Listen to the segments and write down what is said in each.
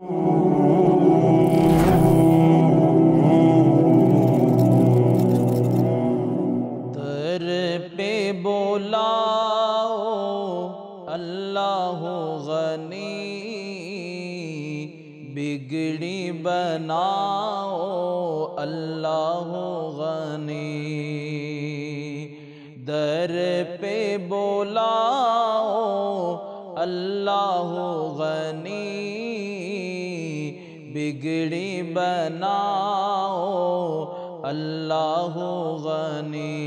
در پہ بلاؤ اللہ غنی، بگڑی بناؤ اللہ غنی۔ در پہ بلاؤ اللہ غنی، بگڑی بناؤ اللہ غنی۔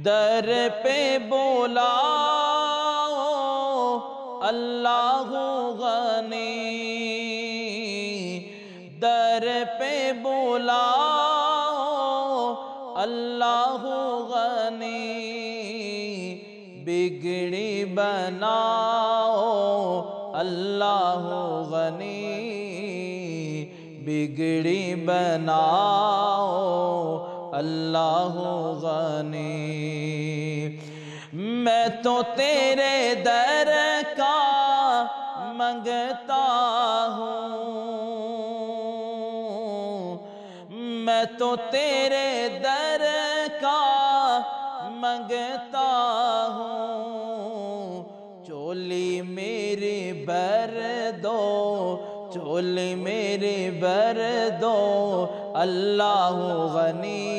در پہ بلاؤ اللہ غنی، در پہ بلاؤ اللہ غنی، بگڑی بناؤ اللہ غنی، بگڑی بناؤ اللہ غنی۔ میں تو تیرے در کا منگتا ہوں، میں تو تیرے در کا منگتا ہوں، چولی میری بھر دو، چولی میری بھر دو اللہ غنی،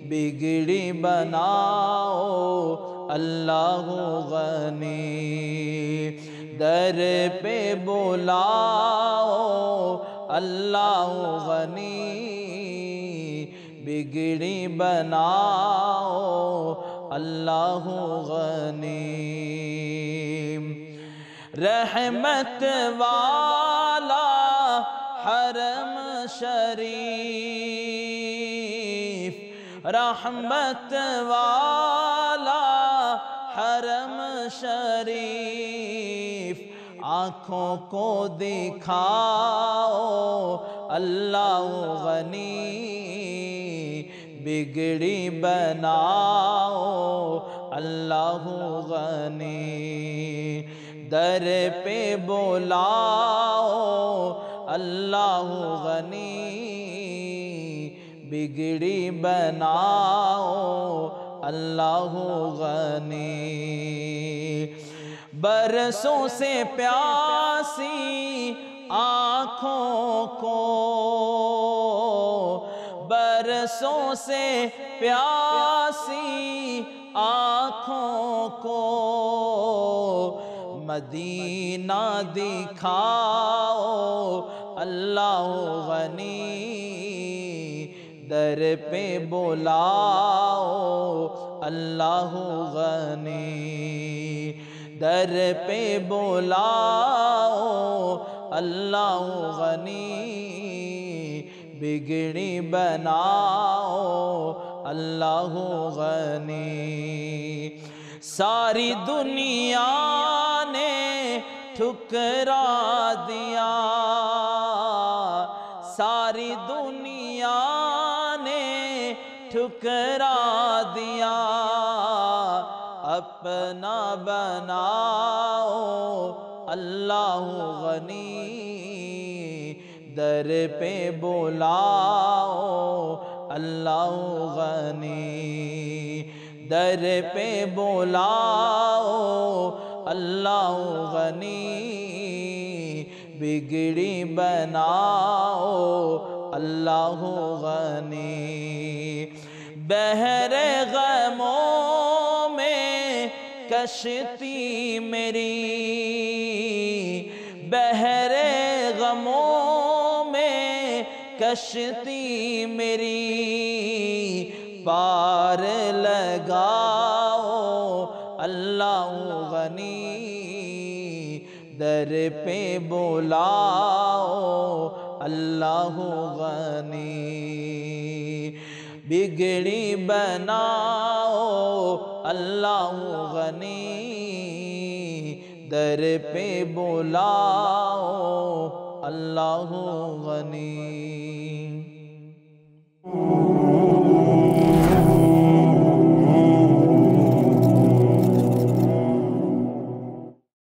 بگڑی بناؤ اللہ غنی۔ در پہ بلاؤ اللہ غنی، بگڑی بناؤ اللہ غنی۔ رحمت والا حرم شریف، رحمت والا حرم شریف، آنکھوں کو دکھاؤ اللہ غنی، بگڑی بناؤ اللہ غنی۔ در پہ بلاؤ اللہ غنی، بگڑی بناؤ اللہ غنی۔ برسوں سے پیاسی آنکھوں کو، برسوں سے پیاسی آنکھوں کو، مدینہ دکھاؤ اللہ غنی، در پہ بلاؤ اللہ غنی، در پہ بلاؤ اللہ غنی، بگڑی بناؤ اللہ غنی۔ ساری دنیا نے ٹھکرا دیا، ساری دنیا نے ٹھکرا دیا، اپنا بناؤ اللہ غنی، در پہ بلاؤ اللہ غنی، در پہ بلاؤ اللہ غنی، بگڑی بناؤ اللہ غنی۔ بحر غموں میں کشتی میری، بحر غموں میں کشتی میری، پار لگاؤ اللہ غنی، در پہ بلاؤ اللہ غنی، بگڑی بناؤ اللہ غنی، در پہ بلاؤ اللہ غنی۔